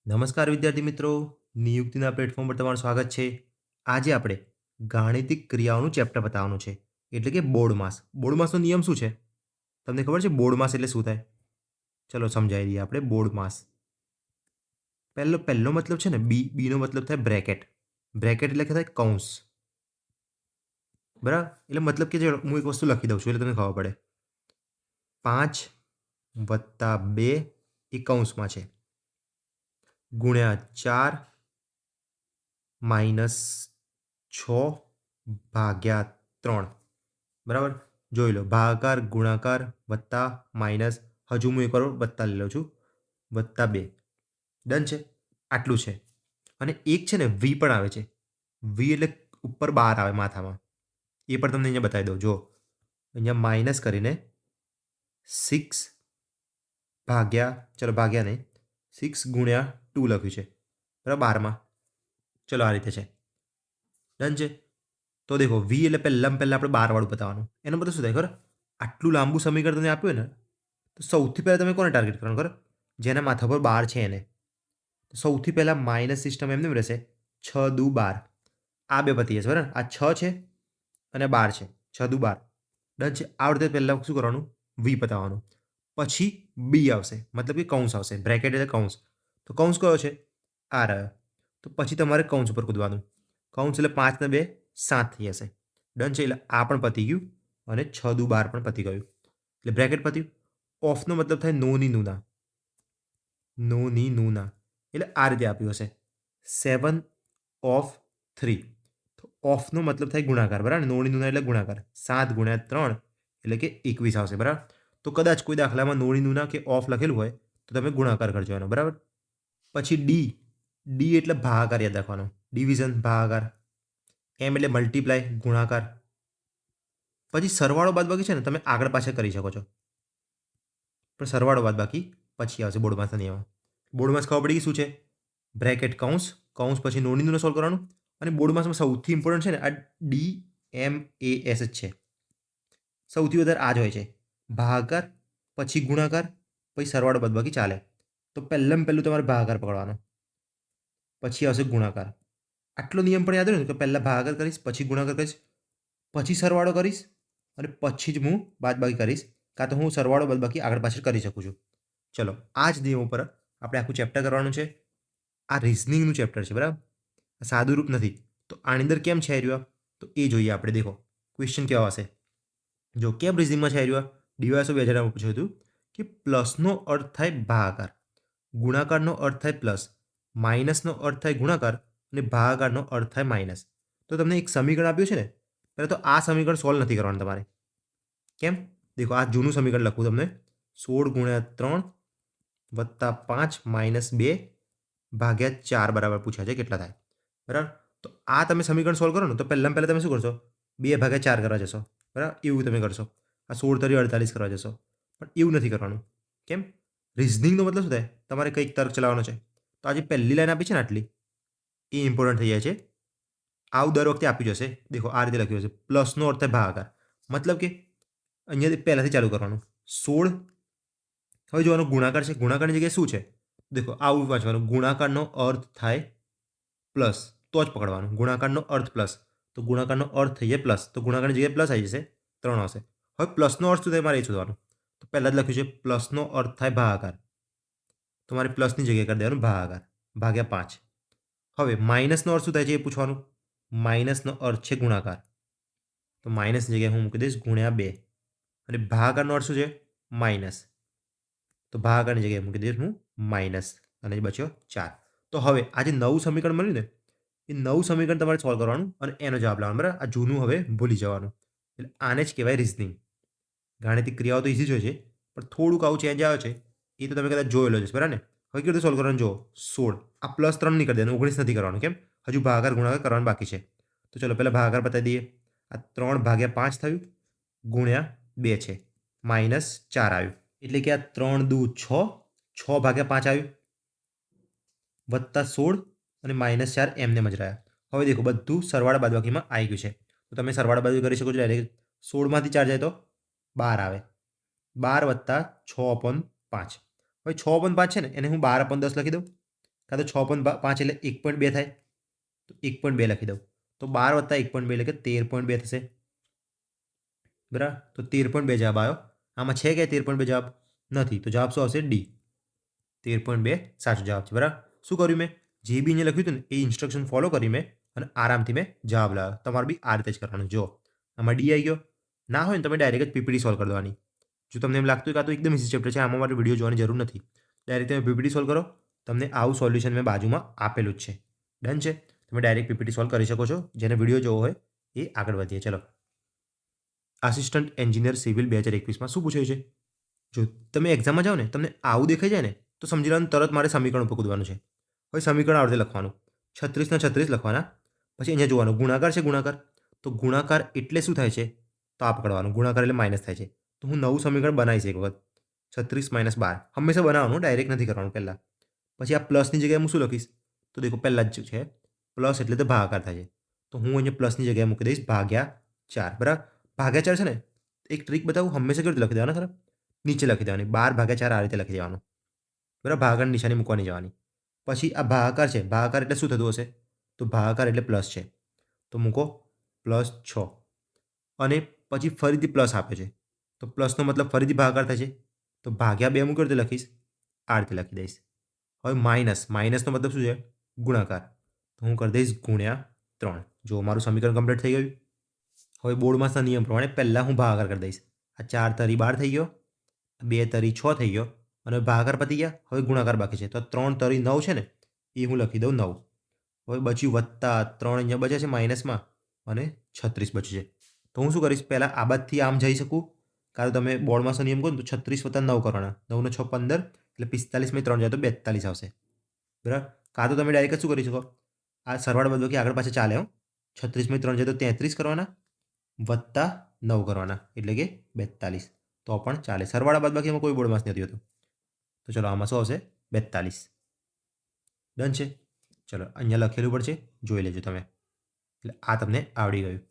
નમસ્કાર વિદ્યાર્થી મિત્રો, નિયુક્તિના પ્લેટફોર્મ પર તમારું સ્વાગત છે. આજે આપણે ગાણિતિક ક્રિયાઓનું ચેપ્ટર બતાવવાનું છે, એટલે કે બોર્ડ માસ. બોર્ડ માસનો નિયમ શું છે? તમને ખબર છે બોર્ડ માસ એટલે શું થાય? ચલો સમજાવી દઈએ આપણે બોર્ડ માસ. પહેલો મતલબ છે ને બીનો મતલબ થાય બ્રેકેટ. બ્રેકેટ એટલે કે થાય કૌંસ. બરાબર? એટલે મતલબ કે હું એક વસ્તુ લખી દઉં છું એટલે તમને ખબર પડે. 5 + 2 એ કૌંસમાં છે, ગુણ્યા 4 - 6 ભાગ્યા 3. બરાબર? જોઈ લો, ભાગાકાર ગુણાકાર વત્તા માઇનસ, હજુ હું એક વાર વત્તા લઈ લઉં છું, +2. ડન છે? આટલું છે. અને એક છે ને વી પણ આવે છે. વી એટલે ઉપર 12 આવે માથામાં. એ પણ તમને અહીંયા બતાવી દઉં. જો અહીંયા માઇનસ કરીને 6 ભાગ્યા, ચલો ભાગ્યા નહીં, 6 × 2 લખ્યું છે, બરાબર? 12માં. ચલો આ રીતે છે. ડન છે? તો દેખો, વી એટલે પહેલાં આપણે 12 વાળું બતાવવાનું. એનો મતલબ શું થાય ખબર? આટલું લાંબુ સમીકરણ તમને આપ્યું હોય ને, તો સૌથી પહેલાં તમે કોને ટાર્ગેટ કરવાનું ખબર? જેના માથા પર 12 છે એને. તો સૌથી પહેલાં માઇનસ સિસ્ટમ એમને રહેશે, 6 દુ 12. આ બે પતી જશે, બરાબર? આ 6 છે અને 12 છે, 6 દુ 12. ડન છે? આ વખતે પહેલાં શું કરવાનું? વી પતાવવાનું. પછી બી આવશે, મતલબ કે કૌંસ આવશે. બ્રેકેટ એટલે કૌંસ. તો કૌંસ કયો છે? આ રહ્યો. તો પછી તમારે કૌંસ ઉપર કૂદવાનું. કૌંસ એટલે 5 ને 2 7 થઈ જશે. ડન છે? એટલે આ પણ પતી ગયું અને 6 દુ 12 પણ પતી ગયું. એટલે બ્રેકેટ પત્યું. ઓફનો મતલબ થાય નોની નુના. નોની નુના એટલે આ રીતે આપ્યું હશે, 7 ઓફ 3. તો ઓફનો મતલબ થાય ગુણાકાર, બરાબર? નોની નુના એટલે ગુણાકાર. 7 × 3 એટલે કે 21 આવશે, બરાબર? તો કદાચ કોઈ દાખલામાં નોની નુના કે ઓફ લખેલું હોય તો તમે ગુણાકાર કરજો એનો, બરાબર? પછી ડી. ડી એટલે ભાગાકાર યાદ રાખવાનો. ડિવિઝન, ભાગાકાર. એમ એટલે મલ્ટીપ્લાય, ગુણાકાર. પછી સરવાળો બાદબાકી છે ને તમે આગળ પાછળ કરી શકો છો, પણ સરવાળો બાદબાકી પછી આવશે બોર્ડમાસના નિયમમાં. બોર્ડમાસ ખબર પડી ગઈ શું છે? બ્રેકેટ કૌંસ, કૌંસ પછી નોની સોલ્વ કરવાનું. અને બોર્ડમાસમાં સૌથી ઇમ્પોર્ટન્ટ છે ને આ DMAS જ છે. સૌથી વધારે આ જ હોય છે. ભાગાકાર પછી ગુણાકાર પછી સરવાળો બાદબાકી ચાલે. તો પહેલાં તમારે ભાગાકાર પકડવાનો, પછી આવશે ગુણાકાર. આટલો નિયમ પણ યાદ રહ્યો ને કે પહેલાં ભાગાકાર કરીશ, પછી ગુણાકાર કરીશ, પછી સરવાળો કરીશ અને પછી જ હું બાદબાકી કરીશ, કાં તો હું સરવાળો બાદબાકી આગળ પાછળ કરી શકું છું. ચલો, આ જ નિયમ ઉપર આપણે આખું ચેપ્ટર કરવાનું છે. આ રિઝનિંગનું ચેપ્ટર છે, બરાબર? સાદું રૂપ નથી. તો આની અંદર કેમ છે રહ્યો તો એ જોઈએ આપણે. દેખો ક્વેશ્ચન કેવા હશે. જો કેમ રિઝનિંગમાં છે રહ્યો, DYSO 2000 પૂછ્યું હતું કે પ્લસનો અર્થ થાય ભાગાકાર, ગુણાકારનો અર્થ થાય પ્લસ, માઇનસનો અર્થ થાય ગુણાકાર અને ભાગાકારનો અર્થ થાય માઇનસ. તો તમને એક સમીકરણ આપ્યું છે ને, પહેલાં તો આ સમીકરણ સોલ્વ નથી કરવાનું તમારે. કેમ? દેખો, આ જૂનું સમીકરણ લખું તમને. 16 × 3 + 5 - 2 ભાગ્યા 4 બરાબર પૂછ્યા છે કેટલા થાય, બરાબર? તો આ તમે સમીકરણ સોલ્વ કરો ને તો પહેલાં તમે શું કરશો? 2/4 કરવા જશો, બરાબર? એવું તમે કરશો. આ 16 × 48 કરવા જશો, પણ એવું નથી કરવાનું. કેમ? રિઝનિંગનો મતલબ શું થાય? તમારે કંઈક તર્ક ચલાવવાનો છે. તો આજે પહેલી લાઈન આપી છે ને આટલી, એ ઇમ્પોર્ટન્ટ થઈ જાય છે. આવું દર વખતે આપી જશે. દેખો આ રીતે લખ્યું હશે, પ્લસનો અર્થ થાય ભાગાકાર. મતલબ કે અહીંયાથી પહેલાંથી ચાલુ કરવાનું. 16, હવે જોવાનું ગુણાકાર છે. ગુણાકારની જગ્યાએ શું છે? દેખો આવું વાંચવાનું. ગુણાકારનો અર્થ થાય પ્લસ, તો જ પકડવાનું. ગુણાકારનો અર્થ પ્લસ, તો ગુણાકારનો અર્થ થઈ જાય પ્લસ, તો ગુણાકારની જગ્યાએ પ્લસ આવી જશે, 3 આવશે. હવે પ્લસનો અર્થ શું થાય મારે એ શોધવાનું. તો પહેલાં જ લખ્યું છે પ્લસનો અર્થ થાય ભાગાકાર, તો મારે પ્લસની જગ્યાએ કરી દેવાનું ભાગાકાર, ભાગ્યા 5. હવે માઇનસનો અર્થ શું થાય છે એ પૂછવાનું. માઇનસનો અર્થ છે ગુણાકાર, તો માઇનસની જગ્યાએ હું મૂકી દઈશ ×2. અને ભાગાકારનો અર્થ શું છે? માઇનસ, તો ભાગાકારની જગ્યાએ મૂકી દઈશ હું માઇનસ, અને બચ્યો 4. તો હવે આ જે નવું સમીકરણ મળ્યું ને, એ નવું સમીકરણ તમારે સોલ્વ કરવાનું અને એનો જવાબ લાવવાનો, બરાબર? આ જૂનું હવે ભૂલી જવાનું. એટલે આને જ કહેવાય રિઝનિંગ. ગાણિતિક ક્રિયાઓ તો ઇઝી જ હોય છે, પણ થોડુંક આવું ચેન્જ આવે છે એ તો તમે કદાચ જોયેલો છે, બરાબર ને? હવે કેવી રીતે સોલ્વ કરવાનું? જો 16, આ +3 નહીં કરી દેવાનું, 19 નથી કરવાનું. કેમ? હજુ ભાગાકાર ગુણાકાર કરવાનું બાકી છે. તો ચલો પહેલાં ભાગાકાર બતાવી દઈએ. આ 3/5 થયું, ×2 છે, -4 આવ્યું. એટલે કે આ 3 દુ 6, 6/5 આવ્યું, +16 અને -4 એમને જ રહ્યા. હવે દેખો બધું સરવાળા બાદબાકીમાં આવી ગયું છે. તો તમે સરવાળા બાદબાકી કરી શકો છો. ડાયરેક્ટ 16માંથી 4 જાય તો 12 આવે. 12 + 6/5. હવે 6/5 છે ને એને હું 12/10 લખી દઉં. કાં તો 6.5 એટલે 1.2 થાય, તો 1.2 લખી દઉં. તો 12 + 1.2 એટલે કે 13.2 થશે. બરાબર, તો 13.2 જવાબ આવ્યો. આમાં છે કે 13.2 જવાબ નથી, તો જવાબ શું આવશે? ડી, 13.2 સાચો જવાબ છે. બરાબર, શું કર્યું મેં? જે બી અહીંયા લખ્યું હતું ને એ ઇન્સ્ટ્રક્શન ફોલો કરી મેં અને આરામથી મેં જવાબ લાવ્યો. તમારે બી આ રીતે જ કરવાનું. જો આમાં ડી આવી ગયો. ના હોય ને તમે ડાયરેક્ટ જ પીપીટી સોલ્વ કરી દેવાની. જો તમને એમ લાગતું હોય કે આ તો એકદમ ઇઝી ચેપ્ટર છે, આમાં મારે વિડીયો જોવાની જરૂર નથી, ડાયરેક્ટ તમે પીપીટી સોલ્વ કરો. તમને આવું સોલ્યુશન મેં બાજુમાં આપેલું જ છે. ડન છે, તમે ડાયરેક્ટ પીપીટી સોલ્વ કરી શકો છો. જેને વિડીયો જોવો હોય એ આગળ વધીએ. ચલો, આસિસ્ટન્ટ એન્જિનિયર સિવિલ 2021માં શું પૂછાયું છે? જો તમે એક્ઝામમાં જાઓ ને તમને આવું દેખાઈ જાય ને તો સમજી લેવાનું તરત મારે સમીકરણ ઉપર કૂદવાનું છે. હવે સમીકરણ આ રીતે લખવાનું, 36 ના 36 લખવાના. પછી અહીંયા જોવાનું ગુણાકાર છે, ગુણાકાર. તો ગુણાકાર એટલે શું થાય છે? તો આ પકડવાનું, ગુણાકાર એટલે માઇનસ થાય છે. તો હું નવું સમીકરણ બનાવીશ એક વખત, 36 - 12 હંમેશા બનાવવાનું, ડાયરેક્ટ નથી કરવાનું પહેલાં. પછી આ પ્લસની જગ્યાએ હું શું લખીશ? તો દેખો પહેલાં જ છે પ્લસ એટલે તો ભાગાકાર થાય છે. તો હું અહીંયા પ્લસની જગ્યાએ મૂકી દઈશ /4. બરાબર, /4 છે ને, એક ટ્રીક બતાવું, હંમેશા કેવી રીતે લખી દેવાના ખરા? નીચે લખી દેવાની, 12/4 આ રીતે લખી દેવાનું. બરાબર, ભાગાકારની નિશાની મૂકવાની જવાની. પછી આ ભાગાકાર છે, ભાગાકાર એટલે શું થતું હશે? તો ભાગાકાર એટલે પ્લસ છે, તો મૂકો +6. અને પછી ફરીથી પ્લસ આપે છે, તો પ્લસનો મતલબ ફરીથી ભાગાકાર થાય છે, તો /2 હું કેવી રીતે લખીશ? આ રીતે લખી દઈશ. હવે માઇનસનો મતલબ શું છે? ગુણાકાર, તો હું કરી દઈશ ×3. જો મારું સમીકરણ કમ્પ્લીટ થઈ ગયું. હવે બોર્ડમાંના નિયમ પ્રમાણે પહેલાં હું ભાગાકાર કરી દઈશ. આ 4 તરી 12 થઈ ગયો, 2 તરી 6 થઈ ગયો, અને ભાગાકાર પતી ગયા. હવે ગુણાકાર બાકી છે, તો 3 તરી 9 છે ને, એ હું લખી દઉં 9. હવે બચ્યું +3 અહીંયા બચે છે માઇનસમાં, અને 36 બચ્યું છે. તો હું શું કરીશ? પહેલાં આ બાજુથી આમ જઈ શકું, કારણ તમે બોર્ડમાં નિયમ કહો ને તો 36 + 9 કરવાના, 9 ને 6 15, એટલે 45 માં 3 જાય તો 42 આવશે. બરાબર, કાં તો તમે ડાયરેક્ટ શું કરી શકો? આ સરવાળા બાદબાકી આગળ પાછળ ચાલે. 36 માં 3 જાય તો 33 કરવાના, +9 કરવાના, એટલે કે 42. તો પણ ચાલે. સરવાળા બાદબાકીમાં કોઈ બોર્ડમાં નથી હોતું. તો ચલો આમાં શું આવશે? 42. ડન છે. ચલો અહીંયા લખેલું પડશે, જોઈ લેજો તમે. એટલે આ તમને આવડી ગયું.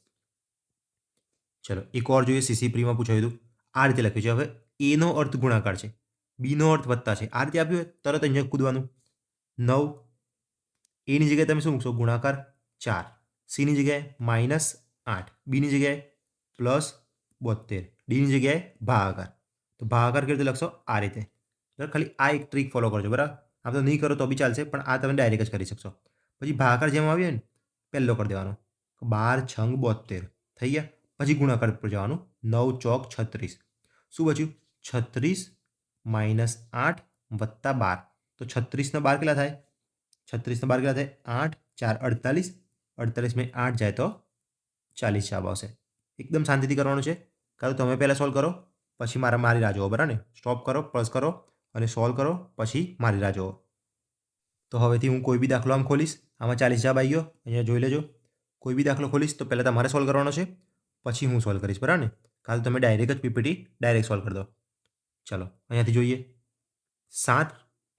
ચલો એક ઓર જોઈએ, સીસી પ્રીમાં પૂછાયું હતું. આ રીતે લખ્યું છે. હવે એનો અર્થ ગુણાકાર છે, બીનો અર્થ વત્તા છે. આ રીતે આપ્યું હોય તરત અહીંયા કૂદવાનું. 9 એની જગ્યાએ તમે શું મૂકશો? ગુણાકાર 4. સીની જગ્યાએ -8, બીની જગ્યાએ +72, ડીની જગ્યાએ ભાગાકાર. તો ભાગાકાર કેવી રીતે લખશો? આ રીતે. બરાબર, ખાલી આ એક ટ્રીક ફોલો કરજો. બરાબર, આમ તો નહીં કરો તો બી ચાલશે, પણ આ તમે ડાયરેક્ટ જ કરી શકશો. પછી ભાગાકાર જેમ આવ્યો ને પહેલો કરી દેવાનો, 12 × 6 = 72 થઈ ગયા. પછી ગુણાકાર પર જવાનું, 9 × 4 = 36. શું બચ્યું? 36 - 8 + 12. તો 36 ના 12 કેટલા થાય? 36 ના 12 કેટલા થાય? 8, 4 = 48. 48 માં 8 જાય તો 40 જવાબ આવશે. એકદમ શાંતિથી કરવાનું છે. કાં તો તમે પહેલાં સોલ્વ કરો, પછી મારી રાહ જુઓ. બરાબર ને, સ્ટોપ કરો, પ્લસ કરો અને સોલ્વ કરો, પછી મારી રાહ જુઓ. તો હવેથી હું કોઈ બી દાખલો આમ ખોલીશ, આમાં 40 જવાબ આવી ગયો. અહીંયા જોઈ લેજો. કોઈ બી દાખલો ખોલીશ તો પહેલાં તમારે સોલ્વ કરવાનો છે, પછી હું સોલ્વ કરીશ. બરાબર ને, કાં તો તમે ડાયરેક્ટ જ પીપીટી ડાયરેક્ટ સોલ્વ કરી દો. ચલો અહીંયાથી જોઈએ. 7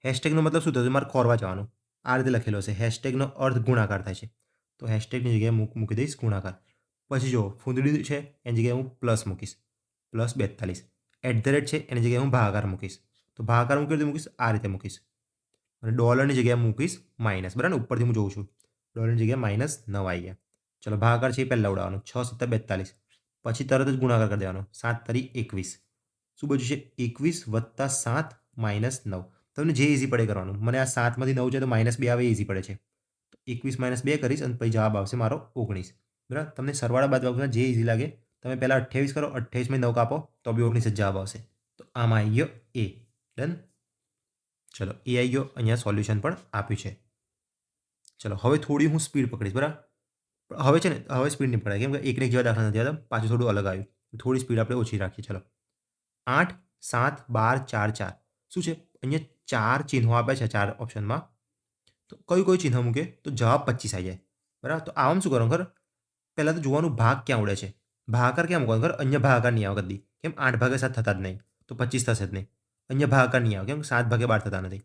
હેશટેગનો મતલબ શું થયો? મારે ખોરવા જવાનું. આ રીતે લખેલો હશે. હેશટેગનો અર્થ ગુણાકાર થાય છે, તો હેશટેગની જગ્યાએ મૂકી દઈશ ગુણાકાર. પછી જો ફૂંદડી છે એની જગ્યાએ હું પ્લસ મૂકીશ, +42. @ છે એની જગ્યાએ હું ભાગાકાર મૂકીશ, તો ભાગાકાર હું કેવી રીતે મૂકીશ? આ રીતે મૂકીશ. અને ડોલરની જગ્યાએ મૂકીશ માઇનસ. બરાબર ને, ઉપરથી હું જોઉં છું, ડોલરની જગ્યાએ -9 આવી ગયા. ચલો ભાગાકાર છે એ પહેલાં ઉડાવવાનો, 6 × 7 = 42. પછી તરત જ ગુણાકાર કરી દેવાનો, 7 તરી 21. શું બચ્યું છે? 21 + 7 - 9. તમને જે ઇઝી પડે કરવાનું. મને આ 7માંથી 9 છે તો -2 આવે, ઇઝી પડે છે. તો 21 - 2 કરીશ અને પછી જવાબ આવશે મારો 19. બરાબર, તમને સરવાળા બાદબાકીમાં જે ઇઝી લાગે. તમે પહેલાં 28 કરો, 28 માં 9 કાપો તો બી 19 જ જવાબ આવશે. તો આમાં આવી ગયો એ. ડન. ચલો એ આવી ગયો. અહીંયા સોલ્યુશન પણ આપ્યું છે. ચલો હવે થોડી હું સ્પીડ પકડીશ. બરાબર, હવે છે ને, હવે સ્પીડ નહીં પકડાય, કેમ કે એકને એક જેવા દાખલા નથી આવતા, પાછું થોડું અલગ આવ્યું. થોડી સ્પીડ આપણે ઓછી રાખીએ. ચલો 8, 7, 12, 4, 4 શું છે? અહીંયા 4 ચિહ્નો આપ્યા છે 4 ઓપ્શનમાં. તો કયું ચિહ્ન મૂકે તો જવાબ 25 આવી જાય. બરાબર, તો આમ શું કરવાનું ખબર? પહેલાં તો જોવાનું ભાગ ક્યાં ઉડે છે. ભાગાકાર ક્યાં મૂકવાનું ખબર? અહીંયા ભાગાકાર નહીં આવે કદી. કેમ? 8/7 થતા જ નહીં, તો 25 થશે જ નહીં. અહીંયા ભાગાકાર નહીં આવે, કેમ? 7/12 થતા નથી.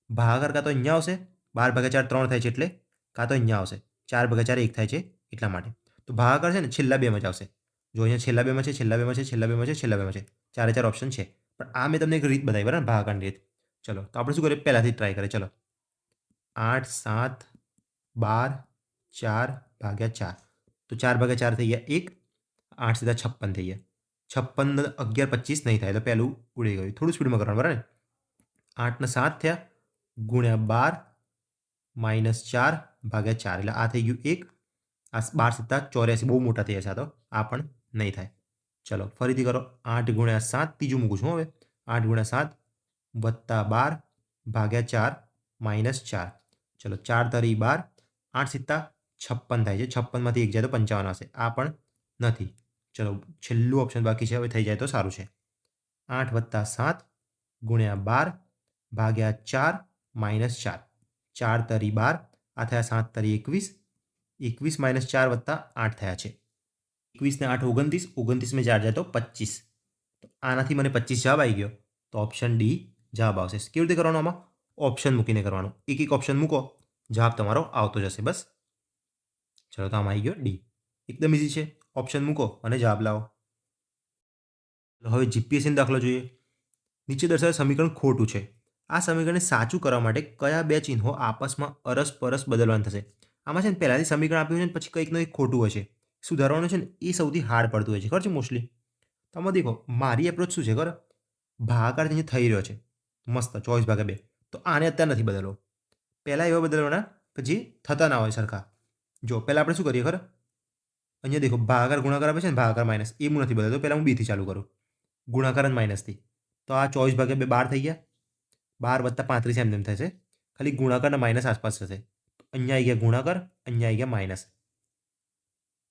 ભાગાકાર કાં તો અહીંયા આવશે, 12/4 3 થાય છે એટલે, કાં તો અહીંયા આવશે, 4/4 1 થાય છે એટલા માટે. તો ભાગાકાર છે ને છેલ્લા બેમાં જ આવશે. જો અહીંયા છેલ્લા બેમાં છે, છેલ્લા બેમાં છે, છેલ્લા બેમાં છે, છેલ્લા બેમાં છે, 4 ઓપ્શન છે. પણ આ મેં તમને એક રીત બતાવી. બરાબર, ભાગાકારની રીત. ચલો તો આપણે શું કરીએ? પહેલાંથી ટ્રાય કરીએ. ચલો 8 7 12 4 ભાગ્યા 4 તો 4 ભાગ્યા 4 થઈ ગયા 1 8 સીધા 56 થઈ ગયા 56 11 25 નહીં થાય તો પહેલું ઉડી ગયું થોડું સ્પીડમાં કરવાનું બરાબર ને 8 ને 7 થયા ગુણ્યા 12 માઇનસ 4 ભાગ્યા 4 એટલે આ થઈ ગયું 1 આ 12 સીધા 84 બહુ મોટા થઈ જશે તો આ પણ નહીં થાય ચલો ફરીથી કરો 8 ગુણ્યા 7 ત્રીજું મૂકું છું હવે 8 ગુણ્યા 7 વત્તા 12 ભાગ્યા 4 માઇનસ 4 ચલો 4 તરી 12 8 સિત્તા 56 થાય છે 56માંથી 1 જાય તો 55 આવશે આ પણ નથી ચલો છેલ્લું ઓપ્શન બાકી છે હવે થઈ જાય તો સારું છે 8 વત્તા 7 ગુણ્યા 12 ભાગ્યા 4 માઇનસ 4 4 તરી 12 આ થયા 7 તરી 21 21 માઇનસ 4 વત્તા 8 થયા છે 21 ને 8 29 29 में 4 જાય તો 25 તો આનાથી મને 25 જવાબ આવી ગયો તો ઓપ્શન ડી જવાબ આવશે કેવી રીતે કરવાનું આમાં ઓપ્શન મૂકીને કરવાનું એક એક ઓપ્શન મૂકો જવાબ તમારો આવતો જશે બસ ચલો તો આમાં આવી ગયો ડી એકદમ ઇઝી છે ઓપ્શન મૂકો અને જવાબ લાવો હવે જીપીએસસીનો દાખલો જોઈએ નીચે દર્શાવેલ સમીકરણ ખોટું છે આ સમીકરણને સાચું કરવા માટે કયા બે ચિહ્નો આપસમાં અરસપરસ બદલવાનું થશે આમાં છે ને પહેલાંથી સમીકરણ આપ્યું છે ને પછી કંઈક ને કંઈક ખોટું હોય છે સુધારવાનું છે ને એ સૌથી હાર્ડ પડતું હોય છે ખબર છે મોસ્ટલી તો આમાં દેખો મારી એપ્રોચ શું છે ખબર ભાગાકાર જે થઈ રહ્યો છે મસ્ત 24/2 તો આને અત્યારે નથી બદલવો પહેલાં એવા બદલવાના કે જે થતા ના હોય સરખા જો પહેલાં આપણે શું કરીએ ખબર અહીંયા દેખો ભાગાકાર ગુણાકાર આપે છે ને ભાગાકાર માઇનસ એ હું નથી બદલતો પહેલાં હું બીથી ચાલુ કરું ગુણાકાર અને માઇનસથી તો આ 24/2 12 થઈ ગયા 12 + 35 એમ થશે ખાલી ગુણાકાર અને માઇનસ આસપાસ થશે અહીંયા આવી ગયા ગુણાકાર અહીંયા આવી ગયા માઇનસ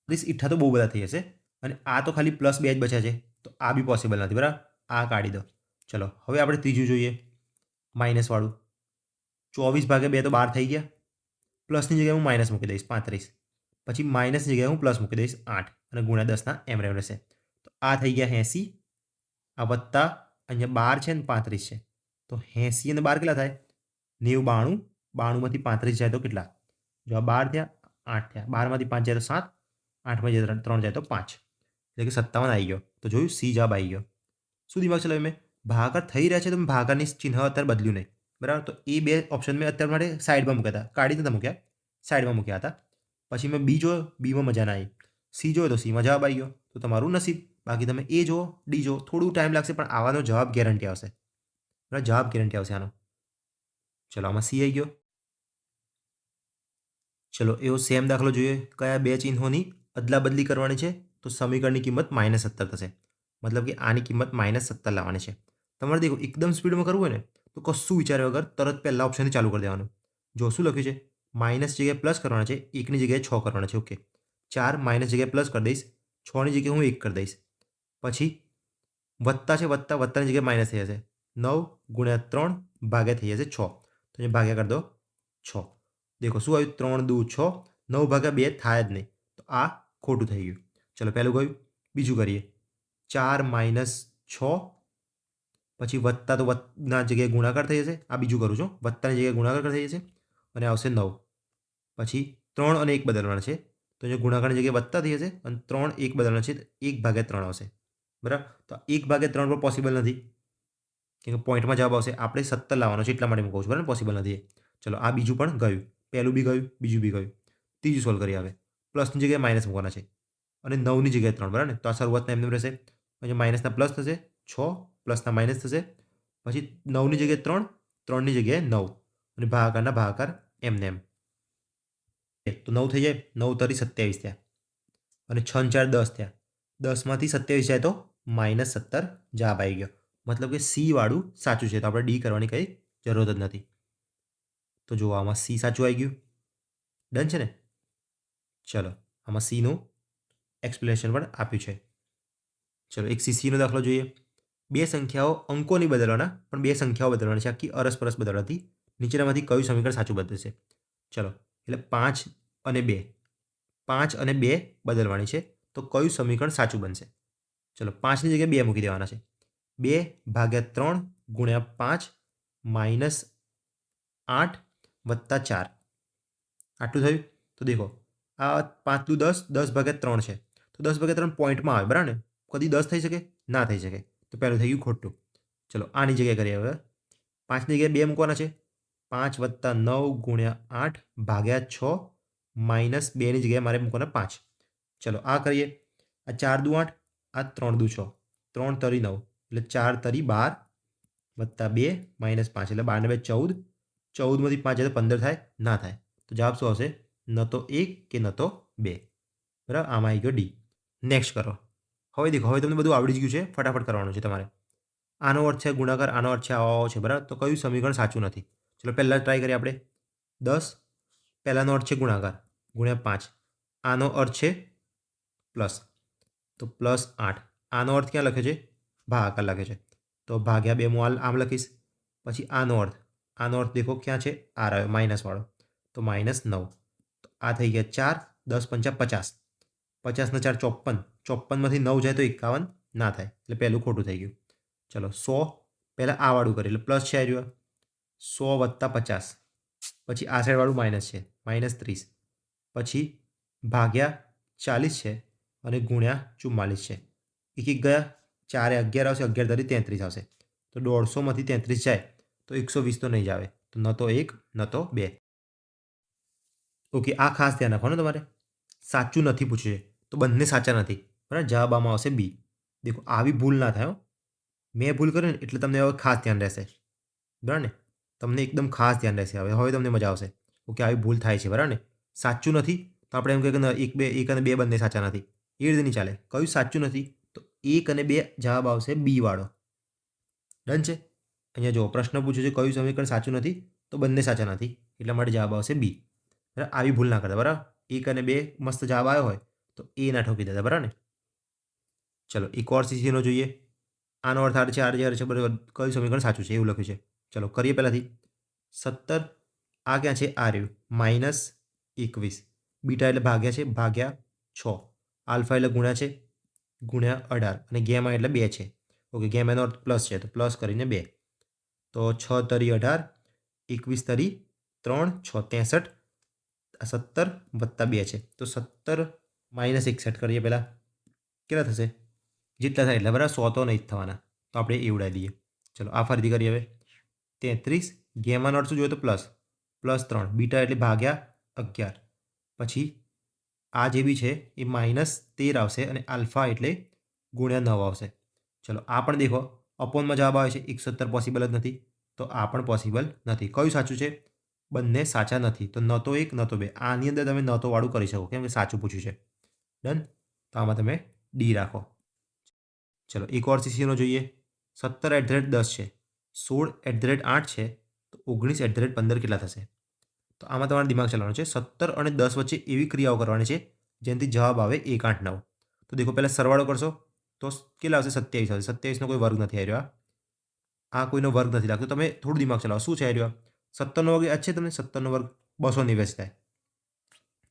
38 તો બહુ બધા થઈ જશે અને આ તો ખાલી +2 જ બચ્યા છે તો આ બી પોસિબલ નથી બરાબર આ કાઢી દો ચલો હવે આપણે ત્રીજું જોઈએ માઇનસવાળું 24/2 તો 12 થઈ ગયા પ્લસની જગ્યાએ હું માઇનસ મૂકી દઈશ 35 પછી માઇનસની જગ્યાએ હું પ્લસ મૂકી દઈશ 8 અને ગુણ્યા 10 એમ રહેશે તો આ થઈ ગયા 80 આ વત્તા અહીંયા 12 છે ને 35 છે તો 80 અને 12 કેટલા થાય 90 92 92માંથી 35 જાય તો કેટલા જો આ 12 થયા 8 થયા 12માંથી 5 જાય તો 7 8માં જાય 3 જાય તો 5 એટલે કે 57 આવી ગયો તો જોયું સી જવાબ આવી ગયો શું દિમાગ ચલાવ્યું મેં ભાગાકાર થઈ રહ્યા છે તો મેં ભાગાકારની ચિહ્ન અત્યારે બદલ્યું નહીં બરાબર તો એ બે ઓપ્શન મેં અત્યારે માટે સાઈડમાં મૂક્યા હતા કાઢી નતા મૂક્યા સાઈડમાં મૂક્યા હતા પછી મેં બી જોયો બીમાં મજા ના આવી સી જોયો તો સીમાં જવાબ આવી ગયો તો તમારું નસીબ બાકી તમે એ જો ડી જો થોડું ટાઈમ લાગશે પણ આવાનો જવાબ ગેરંટી આવશે બરાબર જવાબ ગેરંટી આવશે આનો ચલો આમાં સી આવી ગયો ચલો એવો સેમ દાખલો જોઈએ કયા બે ચિહ્નોની અદલા બદલી કરવાની છે તો સમીકરણની કિંમત -17 થશે મતલબ કે આની કિંમત -17 લાવવાની છે તમારે દેખો એકદમ સ્પીડમાં કરવું હોય ને તો કશું વિચાર્યા વગર તરત પહેલાં ઓપ્શનથી ચાલુ કરી દેવાનું જો શું લખ્યું છે માઇનસ જગ્યાએ પ્લસ કરવાના છે એકની જગ્યાએ 6 કરવાના છે ઓકે 4 માઇનસ જગ્યાએ પ્લસ કરી દઈશ 6ની જગ્યાએ હું 1 કરી દઈશ પછી વત્તા છે વત્તાની જગ્યાએ માઇનસ થઈ જશે 9 × 3 ભાગ્યા થઈ જશે 6 તો અહીંયા ભાગ્યા કરી દો 6 દેખો શું આવ્યું 3 × 2 = 6 9/2 થાય જ નહીં તો આ ખોટું થઈ ગયું ચલો પહેલું ગયું બીજું કરીએ 4 - 6 પછી વત્તા તો વત્તાના જગ્યાએ ગુણાકાર થઈ જશે આ બીજું કરું છું વત્તાની જગ્યાએ ગુણાકાર થઈ જશે અને આવશે 9 પછી 3 અને 1 બદલવાના છે તો અહીંયા ગુણાકારની જગ્યાએ વત્તા થઈ જશે અને 3 1 બદલવાના છે 1/3 આવશે બરાબર તો 1/3 પણ પોસિબલ નથી કેમ કે પોઈન્ટમાં જવાબ આવશે આપણે 17 લાવવાનો છે એટલા માટે હું કહું છું બરાબર પોસિબલ નથી ચલો આ બીજું પણ ગયું પહેલું બી ગયું બીજું બી ગયું ત્રીજું સોલ્વ કરી આવે પ્લસની જગ્યાએ માઇનસ મૂકવાના છે અને 9ની જગ્યાએ 3 બરાબર ને તો આ શરૂઆતના એમને રહેશે પછી માઇનસના પ્લસ થશે 6 પ્લસના માઇનસ થશે પછી 9ની જગ્યાએ 3 3ની જગ્યાએ 9 અને ભાગાકારના ભાગાકાર એમને એમ તો 9 થઈ જાય 9 તરી 27 થયા અને 6 ને 4 10 થયા 10માંથી 27 જાય તો -17 જવાબ આવી ગયો મતલબ કે સી વાળું સાચું છે તો આપણે ડી કરવાની કંઈ જરૂરત જ નથી તો જો આમાં સી સાચું આવી ગયું ડન છે ને ચલો આમાં સીનું એક્સપ્લેનેશન પણ આપ્યું છે ચલો એક સીસીનો દાખલો જોઈએ બે સંખ્યાઓ અંકો નહીં બદલવાના પણ બે સંખ્યાઓ બદલવાની છે આખી અરસપરસ બદલવાથી નીચેનામાંથી કયું સમીકરણ સાચું બદલશે ચલો એટલે 5 અને 2 5 અને 2 બદલવાની છે તો કયું સમીકરણ સાચું બનશે ચલો 5ની જગ્યાએ 2 મૂકી દેવાના છે 2/3 × 5 - 8 + 4 આટલું થયું તો દેખો આ 5 દુ 10 10/3 છે તો 10/3 પોઈન્ટમાં આવે બરાબર ને કદી 10 થઈ શકે ના થઈ શકે તો પહેલું થઈ ગયું ખોટું ચલો આની જગ્યાએ કરીએ હવે 5ની જગ્યાએ 2 મૂકવાના છે 5 + 9 × 8 ભાગ્યા 6 - 2 ની જગ્યાએ મારે મૂકવાના 5. ચલો આ કરીએ. આ 4 દુ 8, આ 3 દુ 6, 3 તરી 9 એટલે 4 તરી 12 + 2 - 5 એટલે 12 ને 2 14. 14માંથી 5 જાય તો 15 થાય? ના થાય. તો જવાબ શું આવશે? ન તો 1 કે ન તો 2. બરાબર, આમાં આવી ગયો ડી. નેક્સ્ટ કરો. હવે દેખો, હવે તમને બધું આવડી જ ગયું છે, ફટાફટ કરવાનું છે તમારે. આનો અર્થ છે ગુણાકાર, આનો અર્થ છે આવો છે, બરાબર. તો કયું સમીકરણ સાચું નથી? ચલો પહેલાં ટ્રાય કરીએ આપણે. 10 પહેલાંનો અર્થ છે ગુણાકાર ગુણ્યા 5. આનો અર્થ છે પ્લસ, તો +8. આનો અર્થ ક્યાં લખ્યો છે? ભાગાકાર લખ્યો છે, તો ભાગ્યા 2 હું આમ લખીશ. પછી આનો અર્થ દેખો ક્યાં છે? આર આવ્યો માઇનસવાળો, તો -9. તો આ થઈ ગયા 4, 10 × 5 = 50. 50 ને 4 = 54. 54માંથી 9 જાય તો 51 ના થાય, એટલે પહેલું ખોટું થઈ ગયું. ચલો 100 પહેલાં આ વાળું કરીએ એટલે પ્લસ છે આ રહ્યું 100 + 50. પછી આ સાઈડવાળું માઇનસ છે, -30. પછી ભાગ્યા 40 છે અને ગુણ્યા 44 છે. એક ગયા, 4 એ 11 આવશે, 11 તરી 33 આવશે. તો 150માંથી 33 જાય તો 120 તો નહીં જ આવે, તો ન તો 1 ન તો 2. ઓકે, આ ખાસ ધ્યાન રાખવાનું તમારે. સાચું નથી પૂછ્યું છે તો બંને સાચા નથી, બરાબર. જવાબ આમાં આવશે બી. દેખો આવી ભૂલ ના થાય. મેં ભૂલ કરી ને એટલે તમને હવે ખાસ ધ્યાન રહેશે, બરાબર ને. તમને એકદમ ખાસ ધ્યાન રહેશે. હવે તમને મજા આવશે. ઓકે, આવી ભૂલ થાય છે, બરાબર ને. સાચું નથી તો આપણે એમ કહીએ કે 1 અને 2 બંને સાચા નથી. એ રીતે નહીં ચાલે. કયું સાચું નથી? તો 1 અને 2 જવાબ આવશે બી વાળો. ડન છે. અહીંયા જો પ્રશ્ન પૂછ્યો છે કયું સમીકરણ સાચું નથી, તો બંને સાચા નથી, એટલા માટે જવાબ આવશે બી. બરાબર, આવી ભૂલ ના કરતા, બરાબર. 1 અને 2 મસ્ત જવાબ આવ્યો હોય તો એ ના ઠોકી દેતા, બરાબર ને. ચલો એક ઓર સીસીનો જોઈએ. આનો અર્થ આ છે બરાબર. કયું સમીકરણ સાચું છે એવું લખ્યું છે. ચલો કરીએ પહેલાંથી. 17 આ ક્યાં છે? આ રહ્યું -21. બીટા એટલે ભાગ્યા છે, ભાગ્યા 6. આલ્ફા એટલે ગુણ્યા છે, ગુણ્યા 18. અને ગેમા એટલે 2 છે. ઓકે, ગેમાનો અર્થ પ્લસ છે, તો પ્લસ કરીને 2. તો 6 તરી 18, 21 તરી 3, 6 63. 17 + 2 છે, તો 17 - 61 કરીએ પહેલાં. કેટલા થશે? જેટલા થાય એટલા, બરાબર. 100 તો નહીં જ થવાના, તો આપણે એ ઉડાવી દઈએ. ચલો આ ફરીથી કરીએ હવે. 33 ગેમાનો અર્થ શું જોઈએ? તો +3. બીટા એટલે ભાગ્યા 11. પછી આ જે બી છે એ -13 આવશે અને આલ્ફા એટલે ગુણ્યા 9 આવશે. ચલો આ પણ દેખો અપોનમાં જવાબ આવે છે. 170 પોસિબલ જ નથી, તો આ પણ પોસિબલ નથી. કયું સાચું છે? બંને સાચા નથી, તો ન તો 1 ન તો 2. આની અંદર તમે ન તો વાળું કરી શકો, કેમ કે સાચું પૂછ્યું છે. ડન. તો આમાં તમે ડી રાખો. ચલો એક ઓર સીસીનો જોઈએ. 17 @ 10 છે, 16 @ 8 છે, તો 19 @ 15 કેટલા થશે? તો આમાં તમારે દિમાગ ચલાવવાનું છે. 17 અને 10 વચ્ચે એવી ક્રિયાઓ કરવાની છે જેનાથી જવાબ આવે 1, 8, 9. તો દેખો પહેલાં સરવાળો કરશો તો કેટલા આવશે? 27 આવશે. 27નો કોઈ વર્ગ નથી આવી રહ્યો. આ કોઈનો વર્ગ નથી લાગતો. તમે થોડું દિમાગ ચલાવો. શું છે આવી રહ્યો? 17નો વર્ગ યાદ છે તમને? 17નો વર્ગ 289 થાય.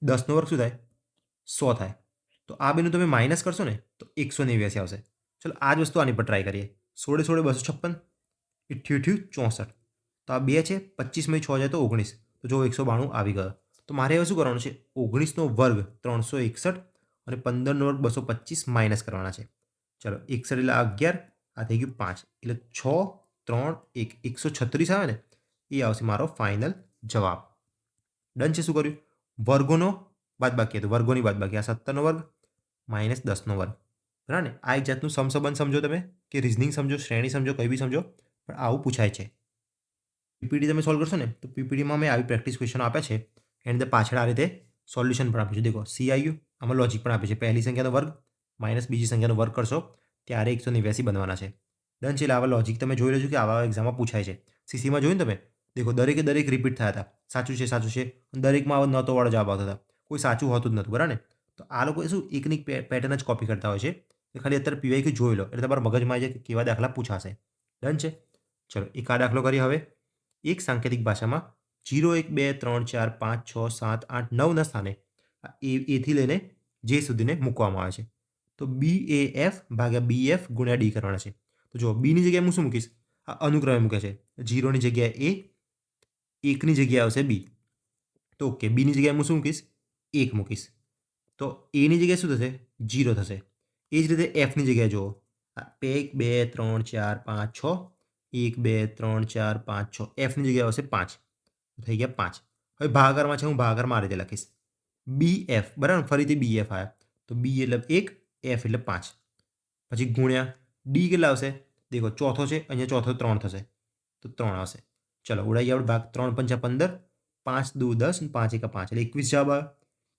10નો વર્ગ શું થાય? 100 થાય. તો આ બેનું તમે માઇનસ કરશો ને તો 189 આવશે. ચલો આ જ વસ્તુ આની પર ટ્રાય કરીએ. 16 16 256, 88 64. તો આ 2 છે, 25માંથી 6 જાય તો 19. તો જો 192 આવી ગયો. તો મારે હવે શું કરવાનું છે? 19નો વર્ગ 361 અને 15નો વર્ગ 225 માઇનસ કરવાના છે. ચલો 61 એટલે 11, આ થઈ ગયું 5 એટલે 6 3 1 136 આવે ને એ આવશે મારો ફાઇનલ જવાબ. ડન છે. શું કર્યું? વર્ગોનો બાદબાકી હતું, વર્ગોની બાદબાકી. આ 17નો વર્ગ -10નો વર્ગ, બરાબર ને. આ એક જાતનું સમસંબંધ સમજો તમે, કે રિઝનિંગ સમજો, શ્રેણી સમજો, કંઈ બી સમજો, પણ આવું પૂછાય છે. પીપીટી તમે સોલ્વ કરશો ને તો પીપીટીમાં મેં આવી પ્રેક્ટિસ ક્વેશ્ચનો આપ્યા છે. એની અંદર પાછળ આ રીતે સોલ્યુશન પણ આપ્યું છે. દેખો CIU આમાં લોજિક પણ આપ્યું છે. પહેલી સંખ્યાનો વર્ગ માઇનસ બીજી સંખ્યાનો વર્ગ કરશો ત્યારે 189 બનવાના છે. ડન છે. એટલે આવા લોજિક તમે જોઈ લેજો કે આવા એક્ઝામમાં પૂછાય છે. સીસીમાં જોયું ને તમે, દેખો દરેકે દરેક રિપીટ થયા હતા. સાચું છે, સાચું છે. દરેકમાં ન તો વાળો જવાબ આવતા હતા, કોઈ સાચું હોતું જ નહોતું, બરાબર ને. તો આ લોકો શું એકની પેટર્ન જ કોપી કરતા હોય છે. એ ખાલી અત્યારે પીવાય જોઈ લો એટલે તમારા મગજમાં આવી જાય કે કેવા દાખલા પૂછાશે. ડન છે. ચલો એક આ દાખલો કરીએ હવે. એક સાંકેતિક ભાષામાં 0 1 2 3 4 5 6 7 8 9ના સ્થાને એથી લઈને જે સુધીને મૂકવામાં આવે છે. તો BAF ભાગ્યા BF ગુણ્યા D કરવાના છે. તો જો બીની જગ્યાએ હું શું મૂકીશ? આ અનુક્રમે મૂકે છે. 0ની જગ્યાએ A, 1ની જગ્યાએ આવશે B. તો ઓકે, બીની જગ્યાએ હું શું મૂકીશ? 1 મૂકીશ. તો એની જગ્યાએ શું થશે? 0 થશે. એ જ રીતે એફની જગ્યાએ જુઓ. 1 2 3 4 5 6, 1 2 3 4 5 6. એફની જગ્યાએ આવશે 5. તો થઈ ગયા 5. હવે ભાગાકારમાં છે, હું ભાગાકારમાં આ રીતે લખીશ. BF બરાબર, ફરીથી BF આવ્યા. તો B એટલે 1, F એટલે 5. પછી ગુણ્યા D કેટલા આવશે? દેખો ચોથો છે, અહીંયા ચોથો 3 થશે. તો 3 આવશે. ચલો ઉડાઈએ આપણે ભાગ. 3 પંચા 15, 5 દુ 10 અને 5 એકા 5 એટલે 21 જવાબ આવે.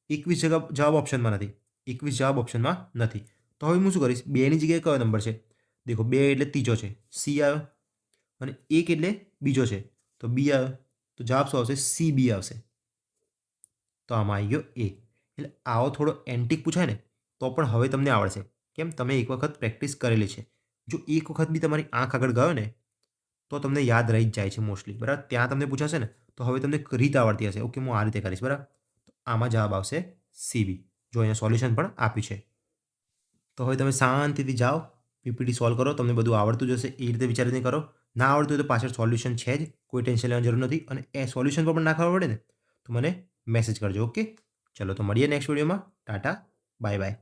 21 જવાબ ઓપ્શનમાં નથી. 21 જવાબ ઓપ્શનમાં નથી. તો હવે હું શું કરીશ? 2ની જગ્યાએ કયો નંબર છે? દેખો 2 એટલે ત્રીજો છે, C આવ્યો. અને 1 એટલે બીજો છે, તો B આવ્યો. તો જવાબ શું આવશે? CB આવશે. તો આમાં આવી ગયો A. એટલે આવો થોડો એન્ટિક પૂછાય ને તો પણ હવે તમને આવડશે. કેમ? તમે એક વખત પ્રેક્ટિસ કરેલી છે. જો એક વખત બી તમારી આંખ આગળ ગયો ને તો તમને યાદ રહી જ જાય છે મોસ્ટલી. બરાબર, ત્યાં તમને પૂછાશે ને તો હવે તમને રીત આવડતી હશે. ઓકે, હું આ રીતે કરીશ. બરાબર, તો આમાં જવાબ આવશે CB. જો અહીંયા સોલ્યુશન પણ આપ્યું છે. તો હવે તમે શાંતિથી જાઓ, પીપીટી સોલ્વ કરો. તમને બધું આવડતું જશે. એ રીતે વિચારીને કરો. ના આવડતું હોય તો પાછળ સોલ્યુશન છે જ, કોઈ ટેન્શન લેવાની જરૂર નથી. અને એ સોલ્યુશન પર પણ ના ખબર પડે ને તો મને મેસેજ કરજો. ઓકે, ચલો તો મળીએ નેક્સ્ટ વિડીયોમાં. Tata, bye bye.